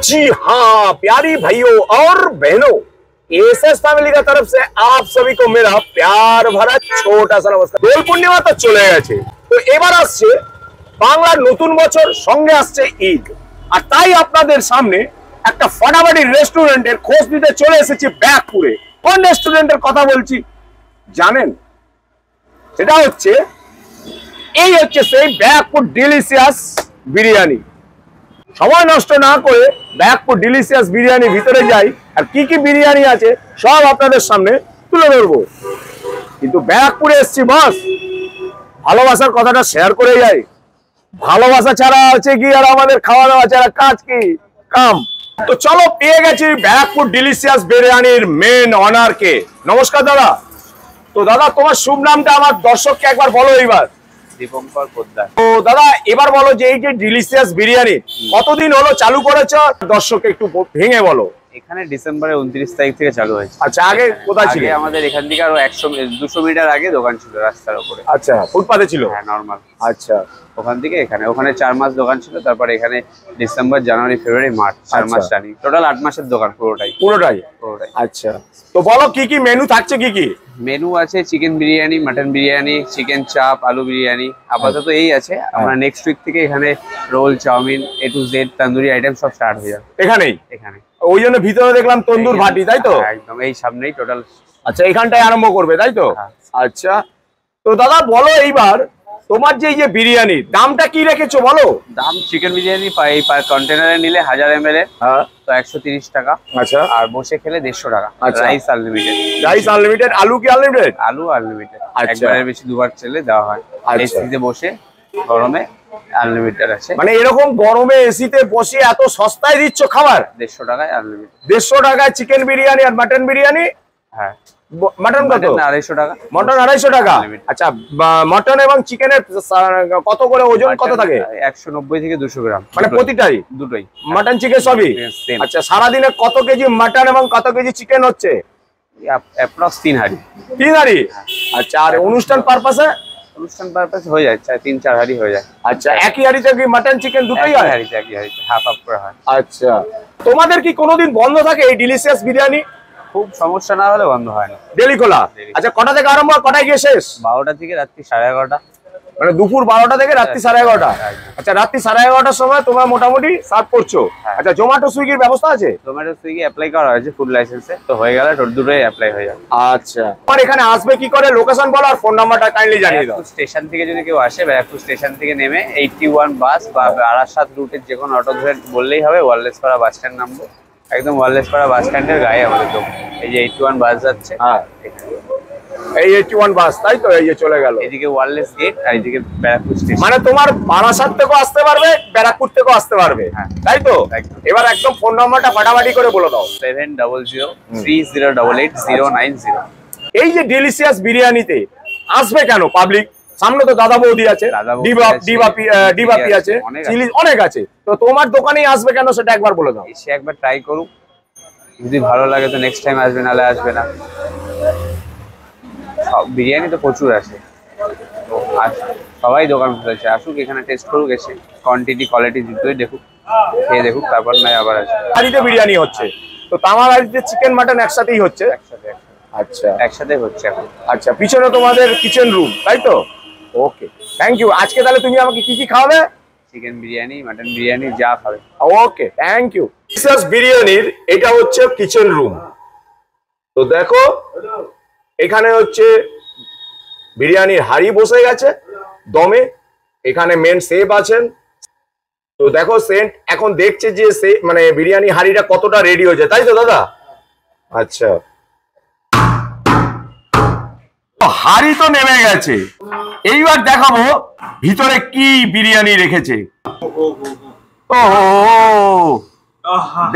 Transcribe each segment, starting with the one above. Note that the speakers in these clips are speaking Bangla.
जी हाँ प्यारी भाइयों और बहनों, एएसएस फैमिली का तरफ से आप सभी को मेरा प्यार भरा छोटा सा नमस्कार। দোল পূর্ণিমা তো চলে গেছে, তো এবার আসছে বাংলার নতুন বছর, সঙ্গে আসছে ঈদ। আর তাই আপনাদের সামনে একটা ফাটাফাটি রেস্টুরেন্টের খোঁজ নিতে চলে এসেছি ব্যাকপুরে। কোন রেস্টুরেন্টের কথা বলছি জানেন? সেটা হচ্ছে সেই ব্যাকপুর ডিলিশিয়াস বিরিয়ানি। সময় নষ্ট না করে ব্যাকপুর ডিলিশিয়াস বিরিয়ানি ভিতরে যাই, আর কি কি বিরিয়ানি আছে সব আপনাদের সামনে তুলে ধরবো। কিন্তু ব্যাকপুরে এসছি বস, ভালোবাসার কথাটা শেয়ার করে যাই। ভালোবাসা ছাড়া আছে কি আর আমাদের খাওয়া দাওয়া ছাড়া কাজ কি কাম। তো চলো পেয়ে গেছি ব্যাকপুর ডিলিশিয়াস বিরিয়ানির মেন অনার কে। নমস্কার দাদা। তো দাদা তোমার শুভ নামটা আমার দর্শককে একবার বলো এইবার। দীপঙ্কর পোদ্দার। তো দাদা এবার বলো যে এই যে ডিলিশিয়াস বিরিয়ানি কতদিন হলো চালু করেছো, দর্শককে একটু ভেঙে বলো। এখানে ডিসেম্বরের 29 তারিখ থেকে চালু হয়েছে। আচ্ছা, আগে কোথায় ছিল? আমাদের এখান থেকে আরো 100-200 মিটার আগে দোকান ছিল রাস্তার উপরে। আচ্ছা, ফুটপাতে ছিল? হ্যাঁ, নরমাল। আচ্ছা, ওখান থেকে ওখানে 4 মাস দোকান ছিল। তারপর এখানে ডিসেম্বর, জানুয়ারি, ফেব্রুয়ারি, মার্চ 4 মাস রানিং। টোটাল 8 মাসের দোকান পুরোটাই। আচ্ছা, তো বলো কি কি মেনু থাকছে? কি কি মেনু আছে? Chicken biryani, mutton biryani, chicken চাপ, আলু বিরিয়ানি। আপাতত এই আছে। আমরা নেক্সট উইক থেকে এখানে roll, chow mein, A to Z tandoori item সব স্টার্ট হয়ে যাবে এখানে। ওই জন্য ভিতরে দেখলাম তন্দুর ভাটি, তাই তো? একদম এই সামনেই টোটাল। আচ্ছা, এখানটায় আরম্ভ করবে, তাই তো? আচ্ছা, তো দাদা বলো এইবার তোমার যে এই যে বিরিয়ানির দামটা কি রেখেছো বলো। দাম চিকেন বিরিয়ানি পার কন্টেনারে নিলে 1000 ml এর তো 130 টাকা। আচ্ছা, আর বসে খেলে 150 টাকা। Rice unlimited. আলু কি আনলিমিটেড? আলু আনলিমিটেড। একবারের বেশি দুবার চলে দেওয়া হয়। এসিতে বসে গরমে আনলিমিটেড আছে। মানে এরকম গরমে এসিতে বসে এত সস্তায় দিচ্ছ খাবার? 150 টাকায় আনলিমিটেড। 150 টাকায় চিকেন বিরিয়ানি আর মাটন বিরিয়ানি? হ্যাঁ। মটন কত? 250 টাকা। মটন 250 টাকা। আচ্ছা, মটন এবং চিকেনের কত করে ওজন কত থাকে? 190 থেকে 200 গ্রাম। মানে প্রতিটাই? দুটোই। মটন চিকেন সবই? আচ্ছা, সারাদিনে কত কেজি মটন এবং কত কেজি চিকেন হচ্ছে? অ্যাপ্রক্স 3 হাঁড়ি। 3 হাঁড়ি? আচ্ছা, আর অনুষ্ঠান পারপাসে? অনুষ্ঠান পারপাস হয়ে যায় 3-4 হাঁড়ি হয়ে যায়। আচ্ছা, একই হাঁড়িতে কি মটন চিকেন দুটোই হয়? একই হাঁড়িতে হাফ হাফ করে হয়। আচ্ছা, তোমাদের কি কোনোদিন বন্ধ থাকে এই ডিলিশিয়াস বিরিয়ানি? খুব সমস্যা না হলে বন্ধ হয় না, ডেলি খোলা। আচ্ছা, কটা থেকে আরম্ভ, কটায় গিয়ে শেষ? 12টা থেকে রাত্রি 11:30। মানে দুপুর 12টা থেকে রাত্রি 11:30। আচ্ছা, রাত্রি 11:30টার সময় তোমরা মোটামুটি সার্ভ করছো। আচ্ছা, জোম্যাটো সুইগির ব্যবস্থা আছে? জোম্যাটো সুইগি অ্যাপ্লাই করা হয়েছে ফুড লাইসেন্সে, তো হয়ে গেলে দুটোই অ্যাপ্লাই হয়ে যাবে। আচ্ছা, আর এখানে আসবে কি করে, লোকেশন বলো আর ফোন নাম্বারটা কাইন্ডলি জানিয়ে দাও। স্টেশন থেকে যদি কেউ আসে, ব্যারাকপুর স্টেশন থেকে নেমে 81 বাস বা আরাসাত রুটের যে কোনো অটো ধরে বললেই হবে। ওয়ারলেসপাড়া বাস স্ট্যান্ড নামবো, একদম ওয়ারলেসপাড়া বাস স্ট্যান্ডের গায়ে আমাদের দোকান। এই যে 81 বাস যাচ্ছে। হ্যাঁ, এই 81 বাস, তাই তো? এই যে চলে গেল। এদিকে ওয়ারলেস গেট আর এদিকে ব্যারাকপুর স্টেশন। মানে তোমার বারাসাত থেকেও আসতে পারবে, ব্যারাকপুর থেকেও আসতে পারবে, তাই তো? এবার একদম ফোন নাম্বারটা ফাটাফাটি করে বলে দাও। 7003088090। এই যে ডিলিশিয়াস বিরিয়ানিতে আসবে কেন পাবলিক? সামনে তো দাদা বৌদি আছে, ডিবাপি আছে, চিলি অনেক আছে, তো তোমার দোকানেই আসবে কেন সেটা একবার বলে দাও। এসে একবার ট্রাই করুক, যদি ভালো লাগে তো নেক্সট টাইম আসবে, নালে আসবে না। বিরিয়ানি তো প্রচুর আছে, তো সবাই দোকান খুলেছে, আসুক এখানে টেস্ট করুক, এসে কোয়ান্টিটি কোয়ালিটি দুটোই দেখুক, খেয়ে দেখুক, তারপর নয় আবার আসবে। হাঁড়িতে বিরিয়ানি হচ্ছে তো তামার হাঁড়িতে চিকেন মাটন একসাথেই হচ্ছে? একসাথে। আচ্ছা, একসাথে হচ্ছে এখন। আচ্ছা, পিছনে তোমাদের কিচেন রুম, তাই তো? ওকে, থ্যাংক ইউ। আজকে তাহলে তুমি আমাকে কি কি খাওয়াবে? চিকেন বিরিয়ানি, মাটন বিরিয়ানি, যা খাবে। ওকে, থ্যাংক ইউ। ডিলিশিয়াস বিরিয়ানির এটা হচ্ছে কিচেন রুম। তো দেখো এখানে হচ্ছে বিরিয়ানির হাঁড়ি বসে গেছে দমে। এখানে মেন শেফ আছেন। তো দেখো সেন্ট এখন দেখছে যে মানে বিরিয়ানি হাঁড়িটা কতটা রেডি হয়েছে, তাই তো দাদা? আচ্ছা, হাঁড়ি তো নেমে গেছে, এইবার দেখাবো ভিতরে কি বিরিয়ানি রেখেছে। ও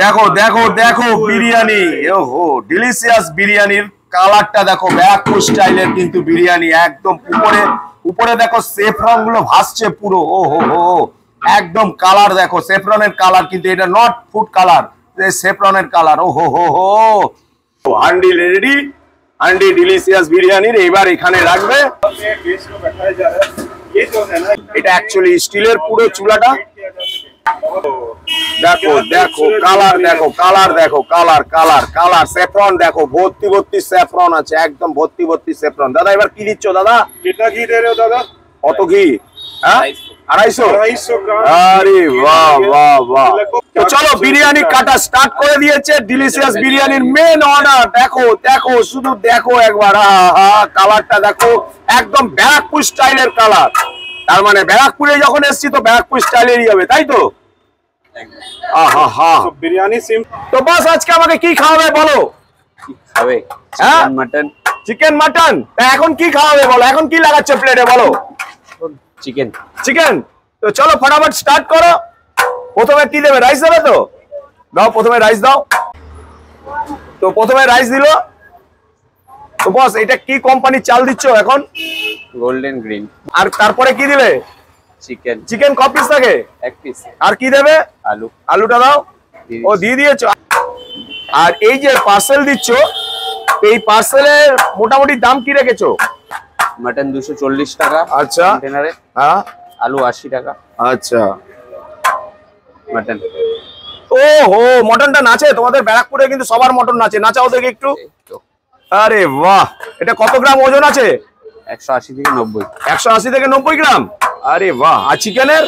দেখো দেখো দেখো বিরিয়ানি, ওহো ডিলিশিয়াস বিরিয়ানির কালারটা দেখো, ব্যাকপুর স্টাইলের কিন্তু বিরিয়ানি। একদম উপরে দেখো সেফরন গুলো ভাসছে পুরো। ও হো হো, একদম কালার দেখো, সেফরনের কালার, কিন্তু এটা নট ফুড কালার, সেফরনের কালার। ও হো হো হো, হান্ডি রেডি, হান্ডি ডিলিশিয়াস বিরিয়ানির। এবার এখানে রাখবে। এটা অ্যাকচুয়ালি স্টিলের পুরো চুলাটা, দেখো দেখো কালার দেখো, কালার দেখো, কালার কালার কালার, স্যাফরন দেখো, ভর্তি ভর্তি স্যাফরন আছে, একদম ভর্তি ভর্তি স্যাফরন। দাদা এবার কি দিচ্ছ দাদা? कितना घी दे रहे हो दादा? কত ঘি? হ্যাঁ 250। 250 ग्राम। আরে বাহ বাহ বাহ। তো চলো বিরিয়ানি কাটা স্টার্ট করে দিয়েছে। ডিলিশিয়াস বিরিয়ানির মেন অর্ডার। দেখো দেখো শুধু দেখো একবার, কালারটা দেখো, একদম ব্যারাকপুর স্টাইলের কালার। তার মানে ব্যারাকপুরে যখন এসছি তো ব্যারাকপুর স্টাইলেরই হবে, তাই তো? तो बिरयानी सिम। তো বস আজকে আমাকে কি খাওয়াবে বলো? খাবে হ্যাঁ? মাটন। Chicken mutton. এখন কি খাওয়াবে বলো? এখন কি লাগাচ্ছে প্লেটে বলো? চিকেন। চিকেন। তো চলো ফটাফট স্টার্ট করো। প্রথমে কি দেবে? রাইস দেবে তো? দাও প্রথমে রাইস দাও। তো প্রথমে রাইস দিল। তো বস এটা কি কোম্পানির চাল দিচ্ছ এখন? Golden green. আর তারপরে কি দিবে? চিকেন। চিকেন ক পিস থাকে? এক পিস। আর কি দেবে? আলু। আলুটা দাও। ও দিয়ে দিয়েছো। আর এই যে পার্সেল দিচ্ছ, এই পার্সেলের মোটামুটি দাম কি রেখেছো? মাটন 240 টাকা। আচ্ছা। কন্টেনারে। হ্যাঁ। আলু 80 টাকা। আচ্ছা। মাটন। ও হো, মটনটা নাচে তোমাদের ব্যারাকপুরে, কিন্তু সবার মটন নাচে। নাচাও দেখে একটু। আরে বাহ, এটা কত গ্রাম ওজন আছে? 180 থেকে 90। 180 থেকে 90 গ্রাম। আরে বাহ। আর চিকেনের?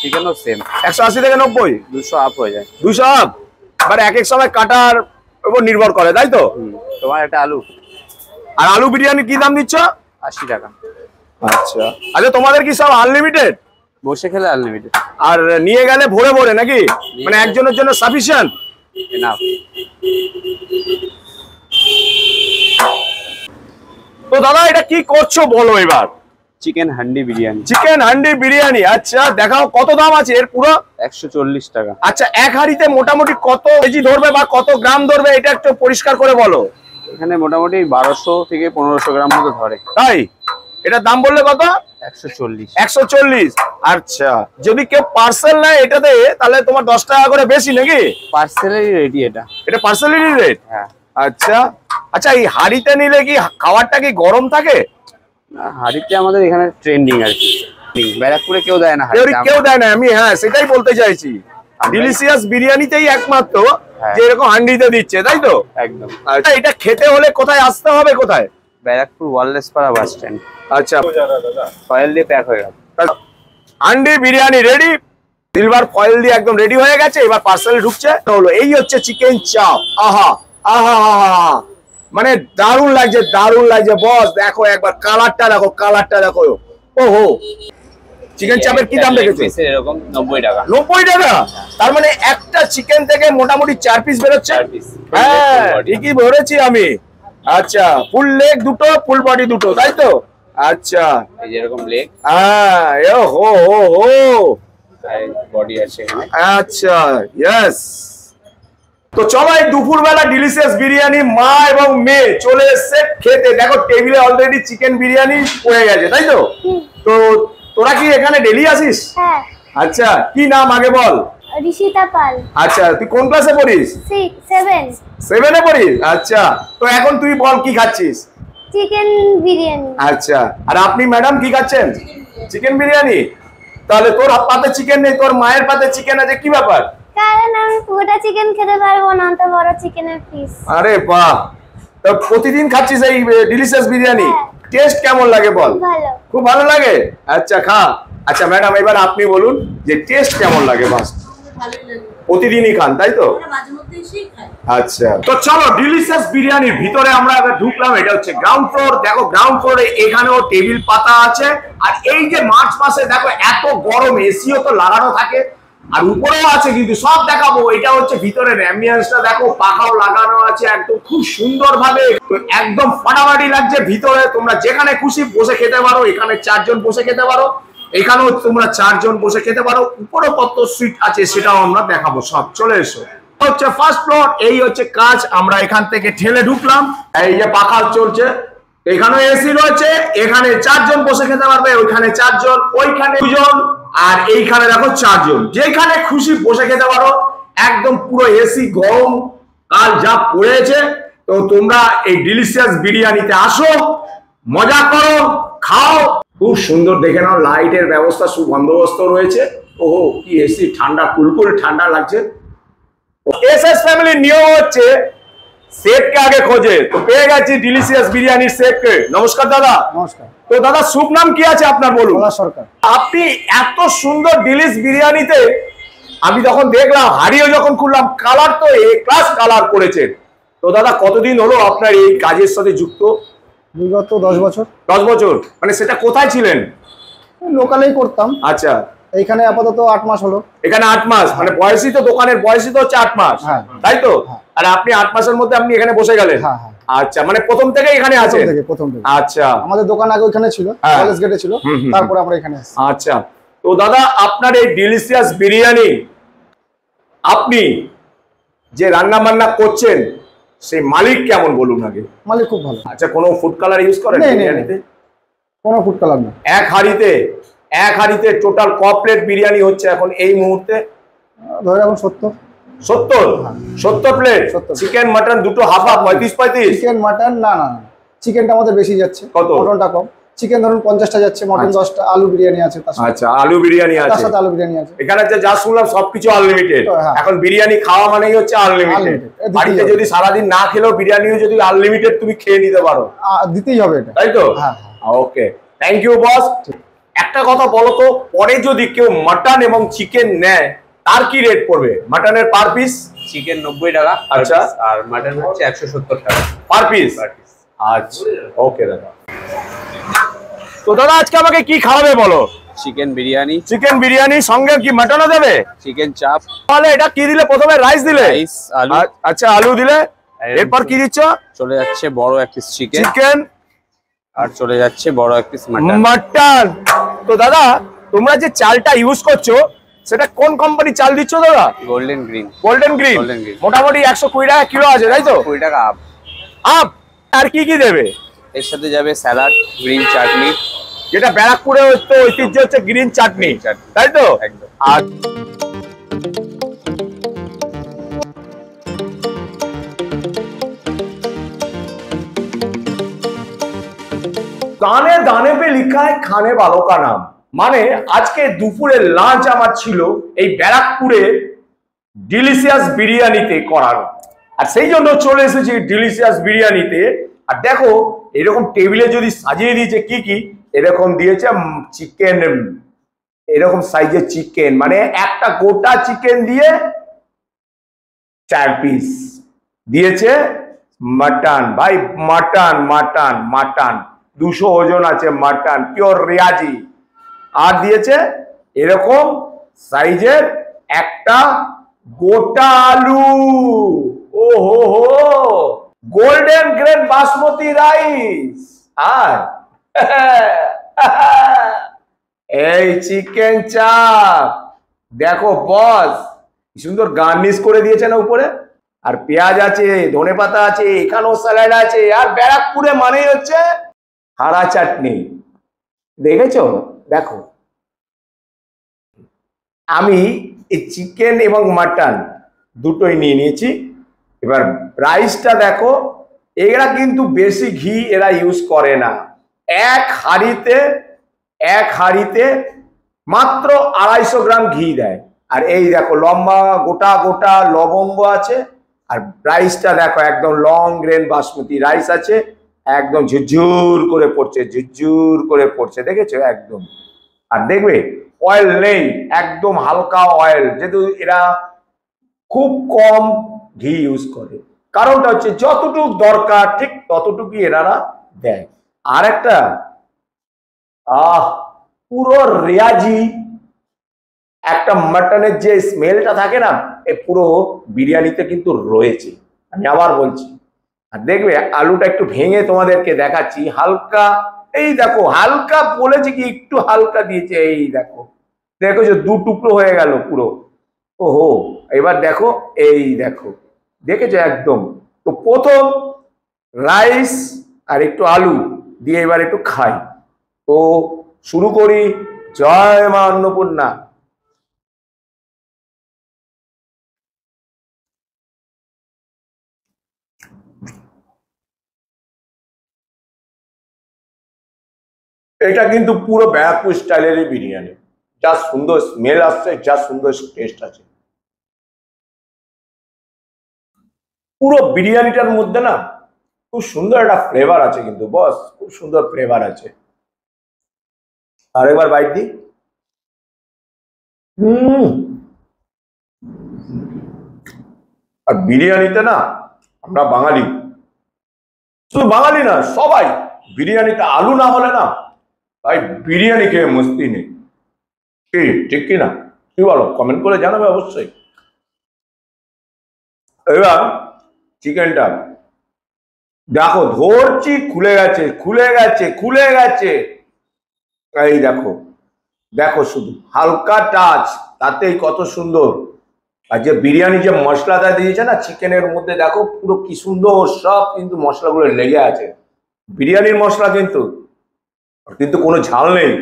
চিকেনও সেম 180 থেকে 90। 200 আপ হয়ে যায়। 200 আপ। মানে এক এক সময় কাটার উপর নির্ভর করে, তাই তো? তোমার একটা আলু। আর আলু বিরিয়ানি কি দাম দিচ্ছ? 80 টাকা। আচ্ছা। আচ্ছা তোমাদের কি সব আনলিমিটেড? বসে খেলে আনলিমিটেড। আর নিয়ে গেলে ভরে ভরে নাকি? মানে একজনের জন্য সাফিসিয়েন্ট? এনাফ। তো দাদা এটা কি করছো বলো এবার? চিকেন হান্ডি বিরিয়ানি। চিকেন হান্ডি বিরিয়ানি। আচ্ছা দেখাও কত দাম আছে এর পুরো? 140 টাকা। আচ্ছা এক হাঁড়িতে মোটামুটি কত কেজি ধরবে বা কত গ্রাম ধরবে এটা একটু পরিষ্কার করে বলো। এখানে মোটামুটি 1200 থেকে 1500 গ্রাম মতো ধরে। তাই? এটার দাম বললে কত? 140। 140। আচ্ছা যদি কেউ পার্সেল নেয় এটাতে তাহলে তোমার 10 টাকা করে বেশি নাকি? পার্সেলেরই রেডি এটা। এটা পার্সেলেরই রেট? হ্যাঁ। আচ্ছা আচ্ছা, এই হাঁড়িতে নিলে কি খাবারটা কি গরম থাকে? না, হাঁড়িতে আমাদের এখানে ট্রেন্ডিং আর কি। ব্যারাকপুরে কেউ দেয় না হাঁড়িতে। কেউ দেয় না, আমি হ্যাঁ সেটাই বলতে চাইছি। ডিলিশিয়াস বিরিয়ানিতেই একমাত্র যে এরকম হান্ডিতে দিচ্ছে, তাই তো? একদম। আচ্ছা এটা খেতে হলে কোথায় আসতে হবে? কোথায়? ব্যারাকপুর ওয়ারলেসপাড়া বাস স্ট্যান্ড। আচ্ছা ফয়েল দিয়ে প্যাক হয়ে গেল। Handi biryani ready. Silver foil দিয়ে একদম রেডি হয়ে গেছে। এবার পার্সেলে ঢুকছে। হলো এই হচ্ছে চিকেন চাপ। আহা আহা আহা, মানে দারুণ লাগছে, দারুণ লাগছে বস। দেখো একবার কালারটা দেখো, কালারটা দেখো। ওহো, চিকেন চাপের কি দাম রেখেছে? এরকম 90 টাকা। 90 টাকা? তার মানে একটা চিকেন থেকে মোটামুটি 4 পিস বেরোচ্ছে। 4 পিস। হ্যাঁ ঠিকই ধরেছি আমি। আচ্ছা ফুল লেগ দুটো, ফুল বডি দুটো, তাই তো? আচ্ছা এই যে এরকম লেগ। হ্যাঁ ও হো হো হো। আর বডি আছে এখানে। আচ্ছা ইয়েস। তো চলো এই দুপুরবেলা ডিলিশিয়াস বিরিয়ানি মা এবং মেয়ে চলে এসছে খেতে। দেখো টেবিলে অলরেডি চিকেন বিরিয়ানি পড়ে গেছে, তাই তো? তো তোরা কি এখানে ডেলি আসিস? হ্যাঁ। আচ্ছা কি নাম আগে বল? ঋষিতা পাল। আচ্ছা তুই কোন ক্লাসে পড়িস? 7 7-এ পড়িস? আচ্ছা তো এখন তুই বল কি খাচ্ছিস? চিকেন বিরিয়ানি। আচ্ছা আর আপনি ম্যাডাম কি খাচ্ছেন? চিকেন বিরিয়ানি। তাহলে তোর পাতে চিকেন নেই, তোর মায়ের পাতে চিকেন আছে, কি ব্যাপার? কারণ আমি পুরোটা চিকেন খেতে পারবো না, তো বড় চিকেনের পিস। আরে বাহ, তো প্রতিদিন খাচ্ছিস এই ডিলিশিয়াস বিরিয়ানি? টেস্ট কেমন লাগে বল? ভালো। খুব ভালো লাগে? আচ্ছা খা। আচ্ছা ম্যাডাম এবার আপনি বলুন যে টেস্ট কেমন লাগে? বাস প্রতিদিনই খান, তাই তো? আচ্ছা তো চলো ডিলিশিয়াস বিরিয়ানির ভিতরে আমরা ঢুকলাম। এটা হচ্ছে গ্রাউন্ড ফ্লোর। দেখো গ্রাউন্ড ফ্লোরে এখানেও টেবিল পাতা আছে। আর এই যে মার্চ মাসে দেখো এত গরম, এসিও তো লাগানো থাকে, আর উপরেও আছে, কিন্তু সব দেখাবো। এটা হচ্ছে ভিতরের অ্যাম্বিয়েন্সটা দেখো, পাখাও লাগানো আছে একদম খুব সুন্দর ভাবে, একদম ফাটাফাটি লাগছে। ভিতরে তোমরা যেখানে খুশি বসে খেতে পারো। এখানে 4 জন বসে খেতে পারো, এখানেও তোমরা 4 জন বসে খেতে পারো। উপরে কত সুইট আছে সেটাও আমরা দেখাবো সব। চলে এসো। হচ্ছে ফার্স্ট ফ্লোর। এই হচ্ছে কাজ। আমরা এখান থেকে ঠেলে ঢুকলাম। এই যে পাখা চলছে, এখানে এসি রয়েছে। এখানে 4 জন বসে খেতে পারবে, ওইখানে 4 জন, ওইখানে 2 জন, আর এইখানে দেখো 4 জন। যেখানে খুশি বসে খেতে পারো। একদম পুরো এসি, গরম কাল যা পড়েছে। তো তোমরা এই ডিলিশিয়াস বিরিয়ানিতে আসো, মজা করো, খাও। খুব সুন্দর, দেখে নাও লাইটের ব্যবস্থা সুবন্দোবস্ত রয়েছে। ও কি এসি, ঠান্ডা কুলকুল ঠান্ডা লাগছে। এসএস ফ্যামিলির নিয়ম হচ্ছে শেফকে আগে খোঁজে, তো পেয়ে গেছি ডিলিশিয়াস বিরিয়ানির শেফকে। নমস্কার দাদা। নমস্কার। তো দাদা শুভ নাম কি আছে আপনার বলুন? পলাশ সরকার। আপনি এত সুন্দর ডিলিশ বিরিয়ানিতে আমি যখন দেখলাম, হাড়িও যখন খুললাম, কালার তো এ ক্লাস কালার করেছেন। তো দাদা কতদিন হলো আপনার এই কাজের সাথে যুক্ত? বিগত 10 বছর। 10 বছর, মানে সেটা কোথায় ছিলেন? লোকালেই করতাম। আচ্ছা, এইখানে আপাতত 8 মাস হলো। এখানে 8 মাস, মানে বয়সই তো দোকানের বয়সই তো হচ্ছে 8 মাস, হ্যাঁ। তাই তো? হ্যাঁ। আর আপনি 8 মাসের মধ্যে আপনি এখানে বসে গেলেন? হ্যাঁ হ্যাঁ। আচ্ছা, মানে প্রথম থেকে এখানে আছেন? প্রথম থেকে। আচ্ছা, আমাদের দোকান আগে ওখানে ছিল, হ্যাঁ। কলেজ গেটে ছিল, তারপরে আমরা এখানে এসেছি। আচ্ছা, তো দাদা আপনার এই ডিলিশিয়াস বিরিয়ানি আপনি যে রান্না বান্না করছেন সেই মালিক কেমন বলুন আগে? মালিক খুব ভালো। আচ্ছা, কোনো ফুড কালার ইউজ করেন নেই, নেই, বিরিয়ানিতে? কোনো ফুড কালার না। এক হাঁড়িতে টোটাল ক প্লেট বিরিয়ানি হচ্ছে এখন এই মুহূর্তে? ধরে এখন 70 প্লেট। 70 চিকেন মাটন দুটো হাফ 35। চিকেন মাটন না না না, চিকেনটা আমাদের বেশি যাচ্ছে, কত? মটনটা কম। চিকেন ধরুন 50টা যাচ্ছে, মটন 10টা, আলু বিরিয়ানি আছে তার সাথে। আচ্ছা, আলু বিরিয়ানি তার আছে, সাথে আলু বিরিয়ানি আছে। এখানে যা শুনলাম সবকিছু আনলিমিটেড। হ্যাঁ। এখন বিরিয়ানি খাওয়া মানেই হচ্ছে আনলিমিটেড। Unlimited, বাড়িতে যদি সারাদিন না খেলেও বিরিয়ানিও যদি আনলিমিটেড তুমি খেয়ে নিতে পারো, দিতেই হবে এটা, তাই তো? হ্যাঁ। ওকে, থ্যাংক ইউ বস। একটা কথা বলো তো, পরে যদি কেউ মাটন এবং চিকেন নেয় তার কি রেট পড়বে? মাটনের পার পিস? চিকেন 90 টাকা, আচ্ছা, আর মাটন হচ্ছে 170 টাকা পার পিস। আচ্ছা, ওকে দাদা। তো দাদা আজকে আমাকে কি খাওয়াবে বলো? চিকেন বিরিয়ানি। চিকেন বিরিয়ানি সঙ্গে কি মাটনও দেবে? চিকেন চাপ। তাহলে এটা কি দিলে? প্রথমে রাইস দিলে? রাইস, আলু। আচ্ছা, আলু দিলে, এরপর কি দিচ্ছ? চলে যাচ্ছে বড় এক পিস চিকেন, চিকেন, আর চলে যাচ্ছে বড় এক পিস মাটন। মাটন। তো দাদা তোমরা যে চালটা ইউজ করছো সেটা কোন কোম্পানি চাল দিচ্ছ দাদা? Golden green. Golden green. মোটামুটি 120 টাকা কিলো আছে, তাই তো? 20 টাকা আপ। আপ। আর কি কি দেবে? এর সাথে যাবে স্যালাড, গ্রিন চাটনি, যেটা ব্যারাকপুরে হচ্ছে ঐতিহ্য হচ্ছে গ্রিন চাটনি, তাই তো? একদম। আর दाने दाने पे लिखा है खाने वालों का नाम। মানে আজকে দুপুরের লাঞ্চ আমার ছিল এই ব্যারাকপুরে ডিলিশিয়াস বিরিয়ানিতে করানো, আর সেই জন্য চলে এসেছি ডিলিশিয়াস বিরিয়ানিতে। আর দেখো এরকম টেবিলে যদি সাজিয়ে দিয়েছে কি কি, এরকম দিয়েছে চিকেন, এরকম সাইজের চিকেন, মানে একটা গোটা চিকেন দিয়ে 4 পিস দিয়েছে। মাটন, ভাই মাটন মাটন মাটন 200 ওজন আছে মাটন, পিওর রিয়াজি। আর দিয়েছে এরকম সাইজের একটা গোটা আলু। ও হো হো, গোল্ডেন গ্রেন বাসমতি রাইস। আর এই চিকেন চাপ দেখো বস, কি সুন্দর গার্নিশ করে দিয়েছে না উপরে। আর পেঁয়াজ আছে, ধনেপাতা আছে, এখানেও স্যালাড আছে। আর ব্যারাকপুরে মানেই হচ্ছে হারা চাটনি। দেখেছো? দেখো আমি এই চিকেন এবং মাটন দুটোই নিয়ে নিয়েছি। এবার রাইসটা দেখো, এরা কিন্তু বেশি ঘি এরা ইউজ করে না। এক হাঁড়িতে মাত্র 250 গ্রাম ঘি দেয়। আর এই দেখো লম্বা গোটা গোটা লবঙ্গ আছে। আর রাইসটা দেখো একদম লং গ্রেন বাসমতি রাইস আছে, একদম ঝুরঝুর করে পড়ছে, ঝুরঝুর করে পড়ছে, দেখেছো একদম। আর দেখবে অয়েল নেই, একদম হালকা অয়েল, যেহেতু এরা খুব কম ঘি ইউজ করে। কারণটা হচ্ছে যতটুকু দরকার ঠিক ততটুকুই এনারা দেয়। আর একটা পুরো রেয়াজি একটা মাটনের যে স্মেলটা থাকে না, এ পুরো বিরিয়ানিতে কিন্তু রয়েছে। আমি আবার বলছি, আর দেখবে আলুটা একটু ভেঙে তোমাদেরকে দেখাচ্ছি। হালকা, এই দেখো হালকা বলেছি কি একটু হালকা দিয়েছে, এই দেখো, দেখো যে 2 টুকরো হয়ে গেল পুরো। ওহো, এবার দেখো, এই দেখো, দেখেছো একদম। তো প্রথম রাইস আর একটু আলু দিয়ে এবার একটু খাই। তো শুরু করি। জয় মা অন্নপূর্ণা। এটা কিন্তু পুরো ব্যারাকপুর স্টাইলেরই বিরিয়ানি। যা সুন্দর স্মেল আসছে, যা সুন্দর টেস্ট আছে। পুরো বিরিয়ানিটার মধ্যে না খুব সুন্দর একটা ফ্লেভার আছে, কিন্তু বস খুব সুন্দর ফ্লেভার আছে। আরেকবার বাইট দিই। আর বিরিয়ানিতে না, আমরা বাঙালি, শুধু বাঙালি না সবাই, বিরিয়ানিতে আলু না হলে না ভাই বিরিয়ানি খেয়ে মস্তি নেই। কি ঠিক কি না, কি বলো? কমেন্ট করে জানাবে অবশ্যই। এবার চিকেনটা দেখো, ধরছি খুলে গেছে, খুলে গেছে, খুলে গেছে। এই দেখো, দেখো শুধু হালকা টাচ, তাতেই কত সুন্দর। আর যে বিরিয়ানি যে মশলাটা দিয়েছে না চিকেনের মধ্যে, দেখো পুরো কি সুন্দর, সব কিন্তু মশলাগুলো লেগে আছে। বিরিয়ানির মশলা কিন্তু কিন্তু কোনো ঝাল নেই।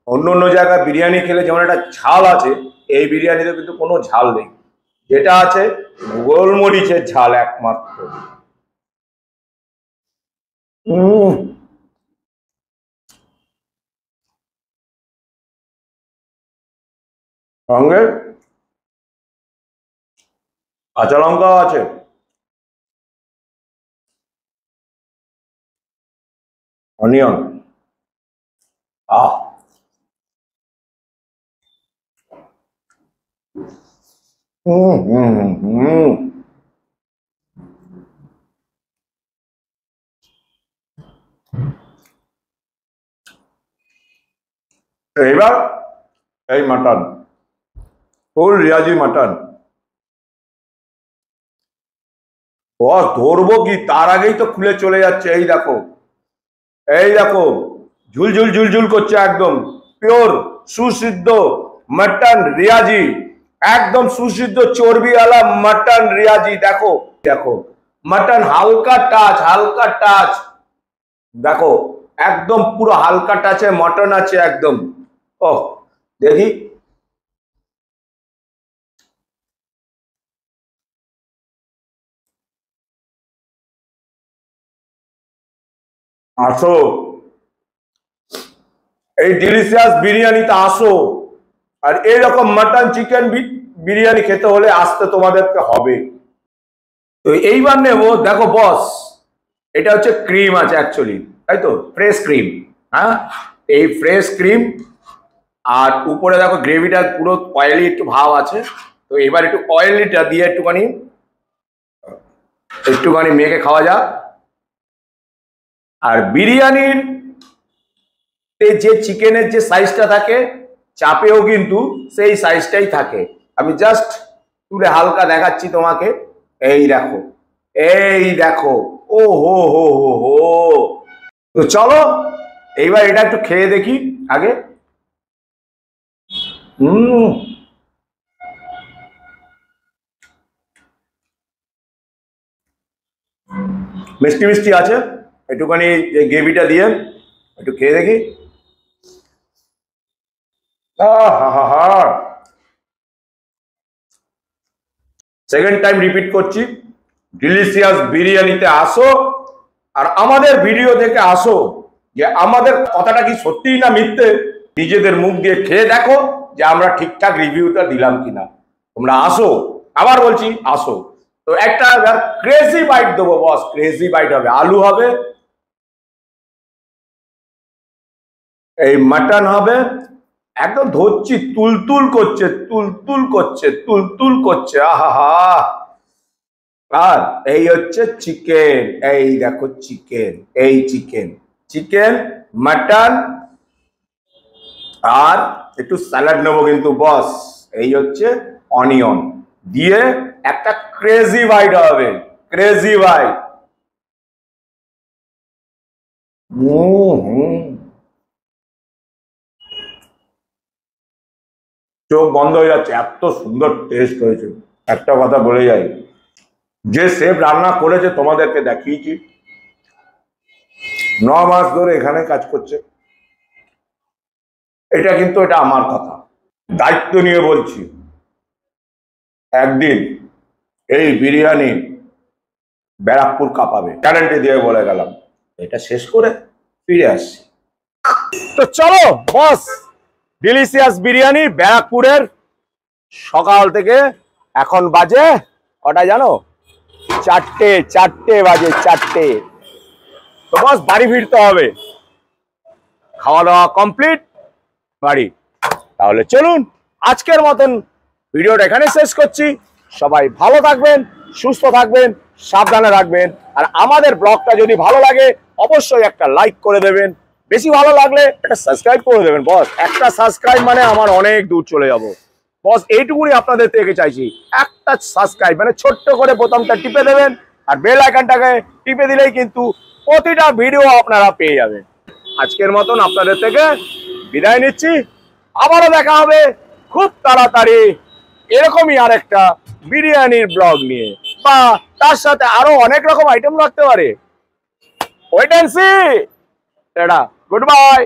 অন্য অন্য জায়গায় বিরিয়ানি খেলে যেমন একটা ঝাল আছে, এই বিরিয়ানিতে কিন্তু কোনো ঝাল নেই। যেটা আছে গোলমরিচের ঝাল একমাত্র। সঙ্গে কাঁচা লঙ্কাও আছে। অনিয়ন, আহ হুম হুম হুম। এবার এই মাটন, ফুল রিয়াজি মাটন। বস ধরবো কি, তার আগেই তো খুলে চলে যাচ্ছে। এই দেখো, এই দেখো, ঝুলঝুল ঝুলঝুল করছে, একদম পিওর সুসিদ্ধ মটন রিয়াজি, একদম সুসিদ্ধ চর্বিওয়ালা মটন রিয়াজি। দেখো দেখো, মটন হালকা টাচ, হালকা টাচ, দেখো একদম পুরো হালকা টাচে মটন আছে একদম। ও দেখি, আসো এই ডিলিশিয়াস বিরিয়ানিতে আসো। আর এইরকম মটন চিকেন বিরিয়ানি খেতে হলে আসতে তোমাদেরকে হবে। তো এইবার নেবো, দেখো বস, এটা হচ্ছে ক্রিম আছে অ্যাকচুয়ালি, তাই তো, ফ্রেশ ক্রিম। হ্যাঁ, এই ফ্রেশ ক্রিম। আর উপরে দেখো গ্রেভিটা পুরো অয়েলি একটু ভাব আছে। তো এবার একটু অয়েলিটা দিয়ে একটুখানি একটুখানি মেখে খাওয়া যাক। আর বিরিয়ানির যে চিকেনের যে সাইজটা থাকে, চাপেও কিন্তু সেই সাইজটাই থাকে। আমি জাস্ট তুলে হালকা দেখাচ্ছি তোমাকে। এই দেখো, এই দেখো, ও হো হো হো হো। তো চলো এইবার এটা একটু খেয়ে দেখি আগে। মিষ্টি মিষ্টি আছে একটুখানি, যে গ্রেভিটা দিয়ে একটু খেয়ে দেখি। সেকেন্ড টাইম রিপিট করছি, ডিলিশিয়াস বিরিয়ানিতে আসো আর আমাদের ভিডিও দেখে আসো, যে আমাদের কথাটা কি সত্যিই না মিথ্যে, নিজেদের মুখ দিয়ে খেয়ে দেখো যে আমরা ঠিকঠাক রিভিউটা দিলাম কিনা। তোমরা আসো, আবার বলছি আসো। তো একটা ক্রেজি বাইট দেবো বস, ক্রেজি বাইট হবে, আলু হবে, এই মাটন হবে, একদম ধরছি তুলতুল করছে, তুলতুল করছে, তুলতুল করছে, আহা। আর এই হচ্ছে চিকেন, এই দেখো চিকেন, এই চিকেন, চিকেন মাটন। আর একটু স্যালাড নেবো কিন্তু বস, এই হচ্ছে অনিয়ন দিয়ে একটা ক্রেজি বাইট হবে, ক্রেজি বাইট। চোখ বন্ধ হয়ে যাচ্ছে, এত সুন্দর টেস্ট হয়েছে। একটা কথা বলে যাই, যে শেফ রান্না করেছে তোমাদেরকে দেখিয়েছি, 9 মাস ধরে এখানে কাজ করছে। এটা কিন্তু এটা আমার কথা, দায়িত্ব নিয়ে বলছি। একদিন এই বিরিয়ানি ব্যারাকপুর কাঁপাবে, গ্যারান্টি দিয়ে বলে গেলাম। এটা শেষ করে ফিরে আসছি। তো চলো বস, ডিলিশিয়াস বিরিয়ানি ব্যারাকপুরের। সকাল থেকে এখন বাজে কটা জানো? 4টে বাজে 4টে। তো বস বাড়ি ফিরতে হবে, খাওয়া দাওয়া কমপ্লিট, বাড়ি। তাহলে চলুন আজকের মতন ভিডিওটা এখানে শেষ করছি। সবাই ভালো থাকবেন, সুস্থ থাকবেন, সাবধানে রাখবেন। আর আমাদের ব্লগটা যদি ভালো লাগে অবশ্যই একটা লাইক করে দেবেন, বেশি ভালো লাগলে একটা সাবস্ক্রাইব করে দেবেন। বস একটা সাবস্ক্রাইব মানে আমার অনেক দূর চলে যাব বস, এইটুকুনি আপনাদের থেকে চাইছি। একটা সাবস্ক্রাইব মানে ছোট্ট করে বোতামটা টিপে দেবেন, আর বেল আইকনটাকে টিপে দিলেই কিন্তু প্রতিটা ভিডিও আপনারা পেয়ে যাবেন। আজকের মতন আপনাদের থেকে বিদায় নিচ্ছি, আবারও দেখা হবে খুব তাড়াতাড়ি এরকমই আর একটা বিরিয়ানির ব্লগ নিয়ে, বা তার সাথে আরো অনেক রকম আইটেম রাখতে পারে। Wait and see. Tata, good by.